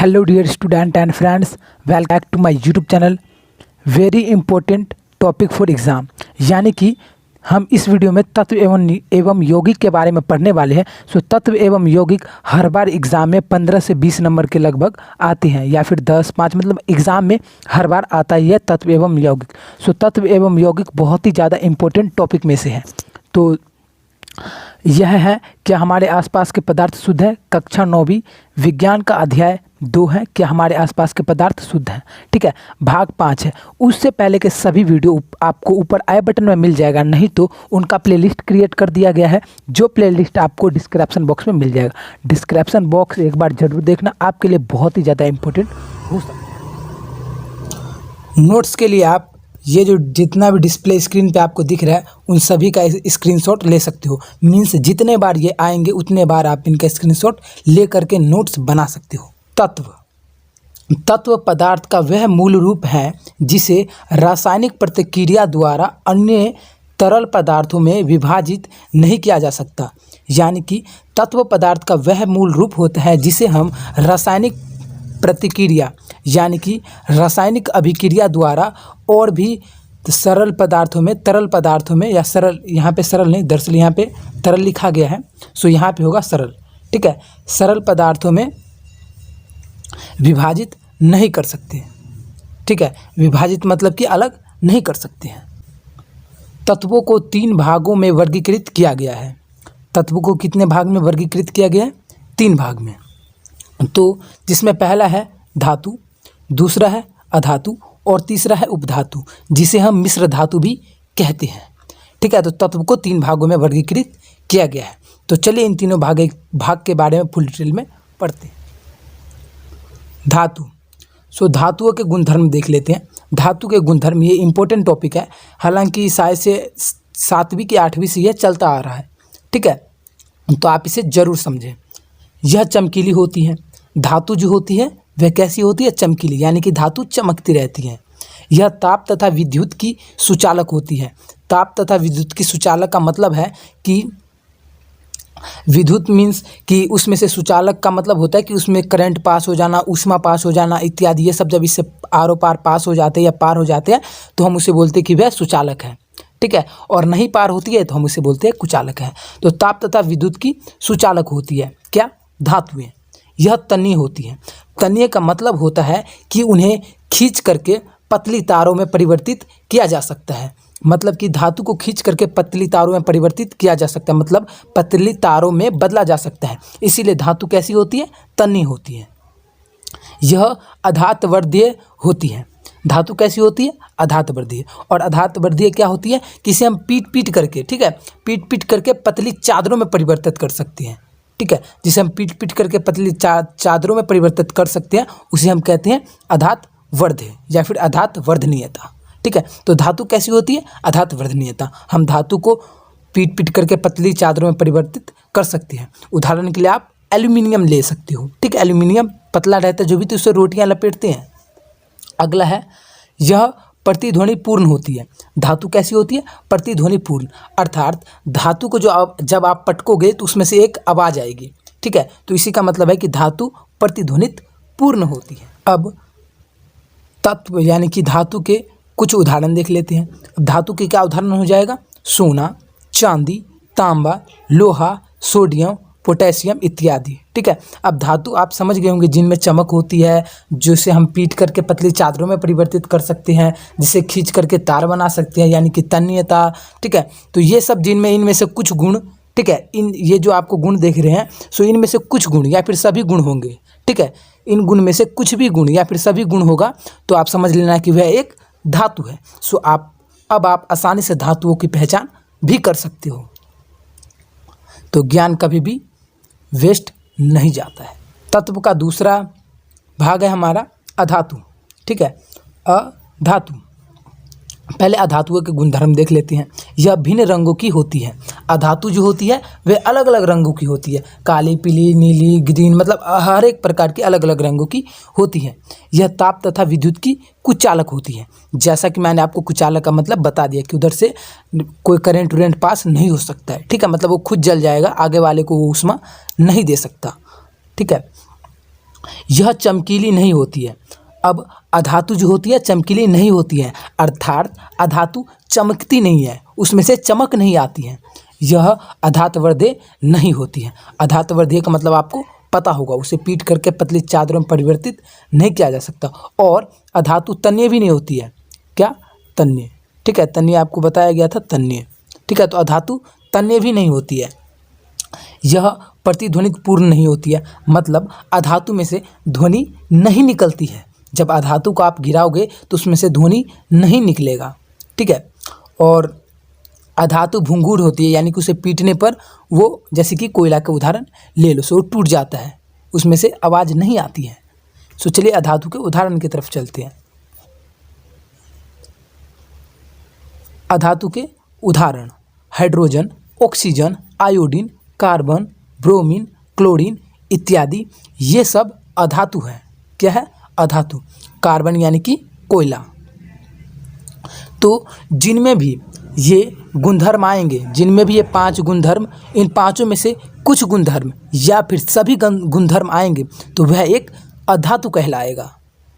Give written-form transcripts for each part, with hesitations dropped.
Hello dear student and friends, welcome back to my YouTube channel. Very important topic for exam, यानी कि हम इस video में तत्व एवं यौगिक के बारे में पढ़ने वाले हैं। सो तत्व एवं यौगिक हर बार एग्ज़ाम में 15 से 20 नंबर के लगभग आते हैं, या फिर 10-5, मतलब एग्ज़ाम में हर बार आता ही है तत्व एवं यौगिक। सो तत्व एवं यौगिक बहुत ही ज़्यादा इंपॉर्टेंट टॉपिक में से है। तो यह है क्या हमारे आसपास के पदार्थ शुद्ध है, कक्षा 9वीं विज्ञान का अध्याय 2 है क्या हमारे आसपास के पदार्थ शुद्ध हैं। ठीक है, भाग 5 है। उससे पहले के सभी वीडियो आपको ऊपर आई बटन में मिल जाएगा, नहीं तो उनका प्लेलिस्ट क्रिएट कर दिया गया है, जो प्लेलिस्ट आपको डिस्क्रिप्शन बॉक्स में मिल जाएगा। डिस्क्रिप्शन बॉक्स एक बार जरूर देखना, आपके लिए बहुत ही ज़्यादा इंपॉर्टेंट हो सकता है। नोट्स के लिए आप ये जो जितना भी डिस्प्ले स्क्रीन पे आपको दिख रहा है उन सभी का स्क्रीनशॉट ले सकते हो। मीन्स जितने बार ये आएंगे उतने बार आप इनका स्क्रीनशॉट ले करके नोट्स बना सकते हो। तत्व पदार्थ का वह मूल रूप है जिसे रासायनिक प्रतिक्रिया द्वारा अन्य तरल पदार्थों में विभाजित नहीं किया जा सकता। यानी कि तत्व पदार्थ का वह मूल रूप होता है जिसे हम रासायनिक प्रतिक्रिया यानी कि रासायनिक अभिक्रिया द्वारा और भी सरल पदार्थों में, तरल पदार्थों में, या सरल, यहाँ पे सरल नहीं, दरअसल यहाँ पे तरल लिखा गया है, सो यहाँ पे होगा सरल। ठीक है, सरल पदार्थों में विभाजित नहीं कर सकते। ठीक है, विभाजित मतलब कि अलग नहीं कर सकते हैं। तत्वों को 3 भागों में वर्गीकृत किया गया है। तत्वों को कितने भाग में वर्गीकृत किया गया है? 3 भाग में। तो जिसमें पहला है धातु, दूसरा है अधातु और तीसरा है उपधातु, जिसे हम मिश्र धातु भी कहते हैं। ठीक है, तो तत्व को 3 भागों में वर्गीकृत किया गया है। तो चलिए इन तीनों भाग के बारे में फुल डिटेल में पढ़ते हैं। धातु। सो धातुओं के गुणधर्म देख लेते हैं। धातु के गुणधर्म, ये इंपॉर्टेंट टॉपिक है, हालांकि शायद से 7वीं की 8वीं से यह चलता आ रहा है। ठीक है, तो आप इसे जरूर समझें। यह चमकीली होती है। धातु जो होती है वह कैसी होती है? चमकीली, यानी कि धातु चमकती रहती है। यह ताप तथा विद्युत की सुचालक होती है। ताप तथा विद्युत की सुचालक का मतलब है कि विद्युत मीन्स कि उसमें से सुचालक का मतलब होता है कि उसमें करंट पास हो जाना, ऊष्मा पास हो जाना इत्यादि, ये सब जब इससे आरो पार पास हो जाते हैं या पार हो जाते हैं तो हम उसे बोलते हैं कि वह सुचालक है। ठीक है, और नहीं पार होती है तो हम उसे बोलते हैं कुचालक है। तो ताप तथा विद्युत की सुचालक होती है क्या? धातुएं। यह तन्य होती है। तन्य का मतलब होता है कि उन्हें खींच करके पतली तारों में परिवर्तित किया जा सकता है। मतलब कि धातु को खींच करके पतली तारों में परिवर्तित किया जा सकता है, मतलब पतली तारों में बदला जा सकता है। इसीलिए धातु कैसी होती है? तन्य होती है। यह अधातवर्धीय होती है। धातु कैसी होती है? अधातवर्धीय। और अधातवर्धीय क्या होती है? कि इसे हम पीट करके, ठीक है, पीट करके पतली चादरों में परिवर्तित कर सकते हैं। ठीक है, जिसे हम पीट करके पतली चादरों में परिवर्तित कर सकते हैं, उसे हम कहते हैं अधातवर्धीय या फिर अधातवर्धनीयता। ठीक है, तो धातु कैसी होती है? अधातवर्धनीयता। हम धातु को पीट करके पतली चादरों में परिवर्तित कर सकते हैं। उदाहरण के लिए आप एल्यूमिनियम ले सकते हो। ठीक है, एल्यूमिनियम पतला रहता है जो भी, तो उससे रोटियां लपेटते हैं। अगला है, यह प्रतिध्वनि पूर्ण होती है। धातु कैसी होती है? प्रतिध्वनि पूर्ण, अर्थात धातु को जब आप पटकोगे तो उसमें से एक आवाज़ आएगी। ठीक है, तो इसी का मतलब है कि धातु प्रतिध्वनित पूर्ण होती है। अब तत्व यानी कि धातु के कुछ उदाहरण देख लेते हैं। धातु के क्या उदाहरण हो जाएगा? सोना, चांदी, तांबा, लोहा, सोडियम, पोटेशियम इत्यादि। ठीक है, अब धातु आप समझ गए होंगे जिनमें चमक होती है, जिसे हम पीट करके पतली चादरों में परिवर्तित कर सकते हैं, जिसे खींच करके तार बना सकते हैं, यानी कि तन्यता। ठीक है, तो ये सब इनमें से कुछ गुण, ठीक है, ये जो आपको गुण देख रहे हैं, सो इनमें से कुछ गुण या फिर सभी गुण होंगे। ठीक है, इन गुण में से कुछ भी गुण या फिर सभी गुण होगा तो आप समझ लेना कि वह एक धातु है। सो अब आप आसानी से धातुओं की पहचान भी कर सकते हो। तो ज्ञान कभी भी वेस्ट नहीं जाता है। तत्व का दूसरा भाग है हमारा अधातु। ठीक है, अधातु। पहले अधातुओं के गुणधर्म देख लेते हैं। यह भिन्न रंगों की होती है। अधातु जो होती है वे अलग अलग रंगों की होती है, काली, पीली, नीली, ग्रीन, मतलब हर एक प्रकार की अलग अलग रंगों की होती है। यह ताप तथा विद्युत की कुचालक होती है। जैसा कि मैंने आपको कुचालक का मतलब बता दिया कि उधर से कोई करंट पास नहीं हो सकता है। ठीक है, मतलब वो खुद जल जाएगा, आगे वाले को वो ऊष्मा नहीं दे सकता। ठीक है, यह चमकीली नहीं होती है। अब अधातु जो होती है चमकीली नहीं होती है, अर्थात अधातु चमकती नहीं है, उसमें से चमक नहीं आती है। यह अधातुवर्धेय नहीं होती है। अधातुवर्धेय का मतलब आपको पता होगा, उसे पीट करके पतली चादरों में परिवर्तित नहीं किया जा सकता। और अधातु तन्य भी नहीं होती है। क्या? तन्य। ठीक है, तन्य आपको बताया गया था, तन्य। ठीक है, तो अधातु तन्य भी नहीं होती है। यह प्रतिध्वनित पूर्ण नहीं होती है, मतलब अधातु में से ध्वनि नहीं निकलती है। जब अधातु को आप गिराओगे तो उसमें से ध्वनि नहीं निकलेगा। ठीक है, और अधातु भंगुर होती है, यानी कि उसे पीटने पर वो, जैसे कि कोयला का उदाहरण ले लो, सो टूट जाता है, उसमें से आवाज़ नहीं आती है। सो चलिए अधातु के उदाहरण की तरफ चलते हैं। अधातु के उदाहरण: hydrogen, oxygen, iodine, carbon, bromine, chlorine इत्यादि, ये सब अधातु हैं। क्या है? अधातु। कार्बन यानी कि कोयला। तो जिनमें भी ये गुणधर्म आएंगे, जिनमें भी ये 5 गुणधर्म, इन पांचों में से कुछ गुणधर्म या फिर सभी गुणधर्म आएंगे तो वह एक अधातु कहलाएगा।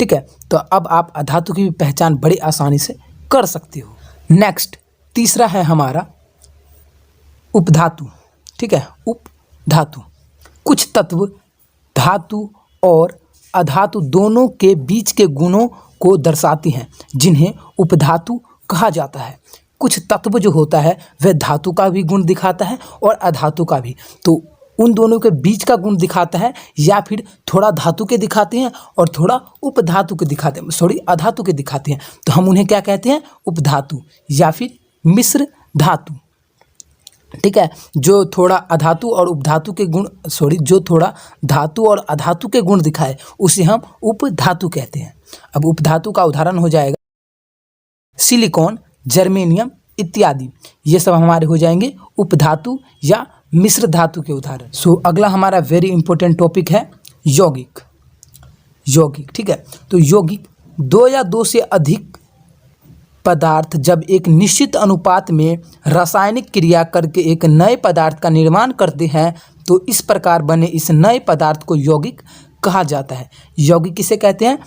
ठीक है, तो अब आप अधातु की भी पहचान बड़ी आसानी से कर सकते हो। नेक्स्ट, तीसरा है हमारा उपधातु। ठीक है, उपधातु कुछ तत्व धातु और अधातु दोनों के बीच के गुणों को दर्शाती हैं, जिन्हें उपधातु कहा जाता है। कुछ तत्व जो होता है वह धातु का भी गुण दिखाता है और अधातु का भी, तो उन दोनों के बीच का गुण दिखाता है, या फिर थोड़ा धातु के दिखाते हैं और थोड़ा उपधातु के दिखाते हैं, सॉरी अधातु के दिखाते हैं, तो हम उन्हें क्या कहते हैं? उपधातु या फिर मिश्र धातु। ठीक है, जो थोड़ा अधातु और उपधातु के गुण, जो थोड़ा धातु और अधातु के गुण दिखाए उसे हम उपधातु कहते हैं। अब उपधातु का उदाहरण हो जाएगा सिलिकॉन, जर्मेनियम इत्यादि, ये सब हमारे हो जाएंगे उपधातु या मिश्र धातु के उदाहरण। सो अगला हमारा वेरी इंपॉर्टेंट टॉपिक है यौगिक। यौगिक, ठीक है, तो यौगिक 2 या 2 से अधिक पदार्थ जब एक निश्चित अनुपात में रासायनिक क्रिया करके एक नए पदार्थ का निर्माण करते हैं तो इस प्रकार बने इस नए पदार्थ को यौगिक कहा जाता है। यौगिक किसे कहते हैं?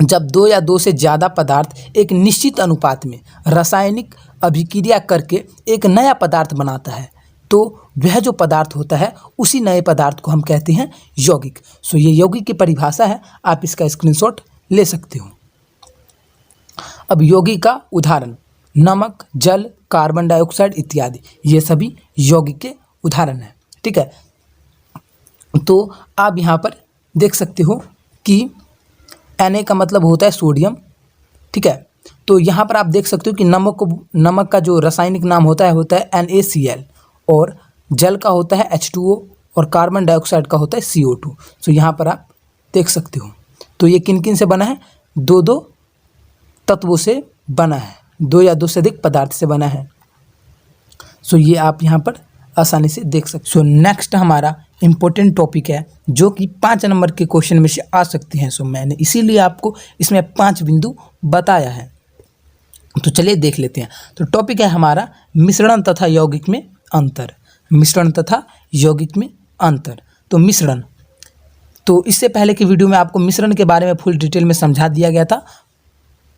जब 2 या 2 से ज़्यादा पदार्थ एक निश्चित अनुपात में रासायनिक अभिक्रिया करके एक नया पदार्थ बनाता है तो वह जो पदार्थ होता है उसी नए पदार्थ को हम कहते हैं यौगिक। सो ये यौगिक की परिभाषा है, आप इसका स्क्रीनशॉट ले सकते हो। अब यौगिक का उदाहरण नमक, जल, कार्बन डाइऑक्साइड इत्यादि, ये सभी यौगिक के उदाहरण हैं। ठीक है, तो आप यहाँ पर देख सकते हो कि Na का मतलब होता है सोडियम। ठीक है, तो यहाँ पर आप देख सकते हो कि नमक का जो रासायनिक नाम होता है NaCl, और जल का होता है H2O, और कार्बन डाइऑक्साइड का होता है CO2। सो यहाँ पर आप देख सकते हो। तो ये किन किन से बना है? 2 तत्वों से बना है, 2 या 2 से अधिक पदार्थ से बना है। सो ये आप यहाँ पर आसानी से देख सकते। सो नेक्स्ट हमारा इम्पोर्टेंट टॉपिक है जो कि 5 नंबर के क्वेश्चन में से आ सकते हैं। सो मैंने इसीलिए आपको इसमें 5 बिंदु बताया है, तो चलिए देख लेते हैं। तो टॉपिक है हमारा मिश्रण तथा यौगिक में अंतर। मिश्रण तथा यौगिक में अंतर। तो मिश्रण, तो इससे पहले की वीडियो में आपको मिश्रण के बारे में फुल डिटेल में समझा दिया गया था,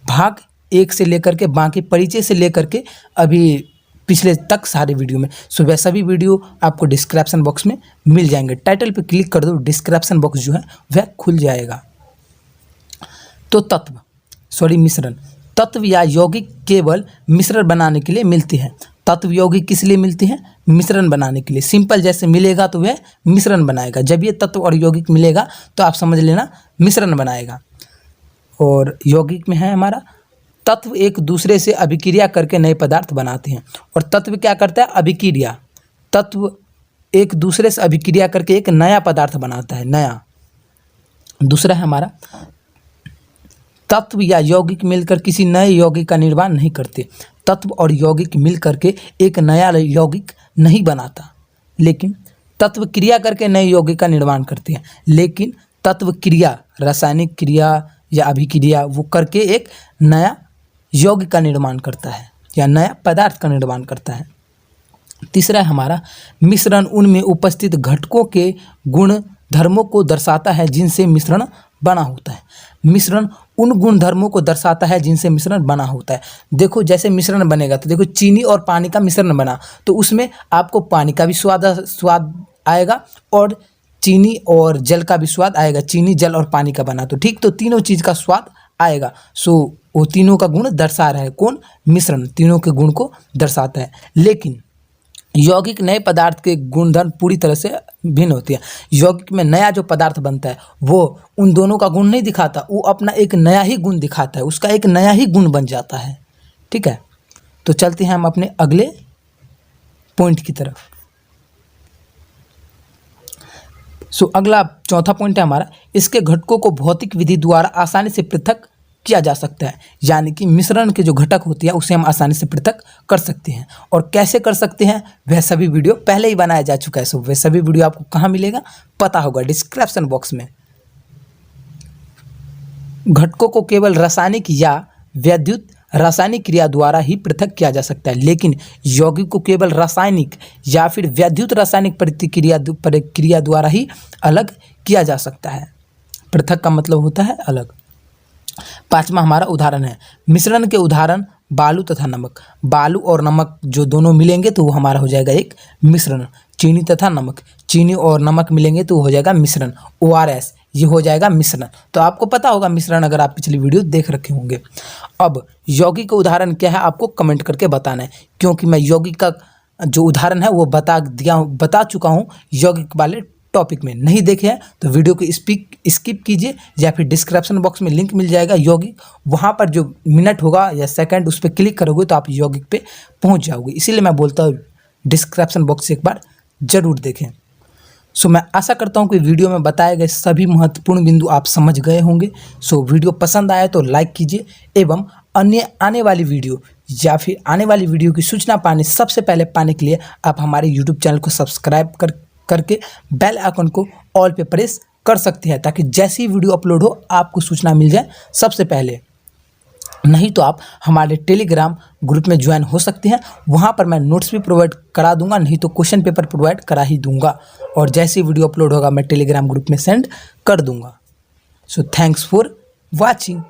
भाग 1 से लेकर के बाकी परिचय से लेकर के अभी पिछले तक सारे वीडियो में। सो वह सभी वीडियो आपको डिस्क्रिप्शन बॉक्स में मिल जाएंगे। टाइटल पे क्लिक कर दो, डिस्क्रिप्शन बॉक्स जो है वह खुल जाएगा। तो मिश्रण, तत्व या यौगिक केवल मिश्रण बनाने के लिए मिलते हैं। तत्व यौगिक किस लिए मिलते हैं? मिश्रण बनाने के लिए। सिंपल जैसे मिलेगा तो वह मिश्रण बनाएगा, जब ये तत्व और यौगिक मिलेगा तो आप समझ लेना मिश्रण बनाएगा। और यौगिक में है हमारा तत्व एक दूसरे से अभिक्रिया करके नए पदार्थ बनाते हैं, और तत्व क्या करता है? अभिक्रिया। तत्व एक दूसरे से अभिक्रिया करके एक नया पदार्थ बनाता है, नया। दूसरा है हमारा तत्व या यौगिक मिलकर किसी नए यौगिक का निर्माण नहीं करते। तत्व और यौगिक मिल करके एक नया यौगिक नहीं बनाता, लेकिन तत्व क्रिया करके नए यौगिक का निर्माण करते हैं। लेकिन तत्व क्रिया, रासायनिक क्रिया या अभिक्रिया वो करके एक नया यौगिक का निर्माण करता है या नया पदार्थ का निर्माण करता है। तीसरा है हमारा मिश्रण उनमें उपस्थित घटकों के गुण धर्मों को दर्शाता है जिनसे मिश्रण बना होता है। मिश्रण उन गुण धर्मों को दर्शाता है जिनसे मिश्रण बना होता है। देखो जैसे मिश्रण बनेगा तो देखो चीनी और पानी का मिश्रण बना तो उसमें आपको पानी का भी स्वाद आएगा और चीनी और जल का भी स्वाद आएगा। चीनी जल और पानी का बना तो ठीक, तो तीनों चीज़ का स्वाद आएगा। सो वो तीनों का गुण दर्शा रहा है कौन? मिश्रण तीनों के गुण को दर्शाता है। लेकिन यौगिक नए पदार्थ के गुणधर्म पूरी तरह से भिन्न होती है। यौगिक में नया जो पदार्थ बनता है वो उन दोनों का गुण नहीं दिखाता, वो अपना एक नया ही गुण दिखाता है, उसका एक नया ही गुण बन जाता है। ठीक है, तो चलते हैं हम अपने अगले पॉइंट की तरफ। अगला चौथा पॉइंट है हमारा, इसके घटकों को भौतिक विधि द्वारा आसानी से पृथक किया जा सकता है। यानी कि मिश्रण के जो घटक होती है उसे हम आसानी से पृथक कर सकते हैं। और कैसे कर सकते हैं वह सभी वीडियो पहले ही बनाया जा चुका है। वह सभी वीडियो आपको कहाँ मिलेगा पता होगा, डिस्क्रिप्शन बॉक्स में। घटकों को केवल रासायनिक या वैद्युत रासायनिक क्रिया द्वारा ही पृथक किया जा सकता है, लेकिन यौगिक को केवल रासायनिक या फिर वैद्युत रासायनिक प्रक्रिया द्वारा ही अलग किया जा सकता है। पृथक का मतलब होता है अलग। पांचवा हमारा उदाहरण है, मिश्रण के उदाहरण बालू तथा नमक। बालू और नमक जो दोनों मिलेंगे तो वो हमारा हो जाएगा एक मिश्रण। चीनी तथा नमक, चीनी और नमक मिलेंगे तो हो जाएगा मिश्रण। ORS ये हो जाएगा मिश्रण। तो आपको पता होगा मिश्रण अगर आप पिछली वीडियो देख रखे होंगे। अब यौगिक का उदाहरण क्या है आपको कमेंट करके बताना है, क्योंकि मैं यौगिक का जो उदाहरण है वो बता चुका हूँ यौगिक वाले टॉपिक में। नहीं देखे हैं तो वीडियो को स्किप कीजिए या फिर डिस्क्रिप्शन बॉक्स में लिंक मिल जाएगा यौगिक, वहाँ पर जो मिनट होगा या सेकंड उस पर क्लिक करोगे तो आप यौगिक पे पहुँच जाओगे। इसीलिए मैं बोलता हूँ डिस्क्रिप्शन बॉक्स से एक बार ज़रूर देखें। मैं आशा करता हूँ कि वीडियो में बताए गए सभी महत्वपूर्ण बिंदु आप समझ गए होंगे। वीडियो पसंद आए तो लाइक कीजिए एवं अन्य आने वाली वीडियो या फिर आने वाली वीडियो की सूचना सबसे पहले पाने के लिए आप हमारे यूट्यूब चैनल को सब्सक्राइब करके बेल आइकन को ऑल पे प्रेस कर सकते हैं, ताकि जैसी ही वीडियो अपलोड हो आपको सूचना मिल जाए सबसे पहले। नहीं तो आप हमारे टेलीग्राम ग्रुप में ज्वाइन हो सकते हैं, वहाँ पर मैं नोट्स भी प्रोवाइड करा दूंगा, नहीं तो क्वेश्चन पेपर प्रोवाइड करा ही दूंगा। और जैसे ही वीडियो अपलोड होगा मैं टेलीग्राम ग्रुप में सेंड कर दूंगा। Thanks for watching.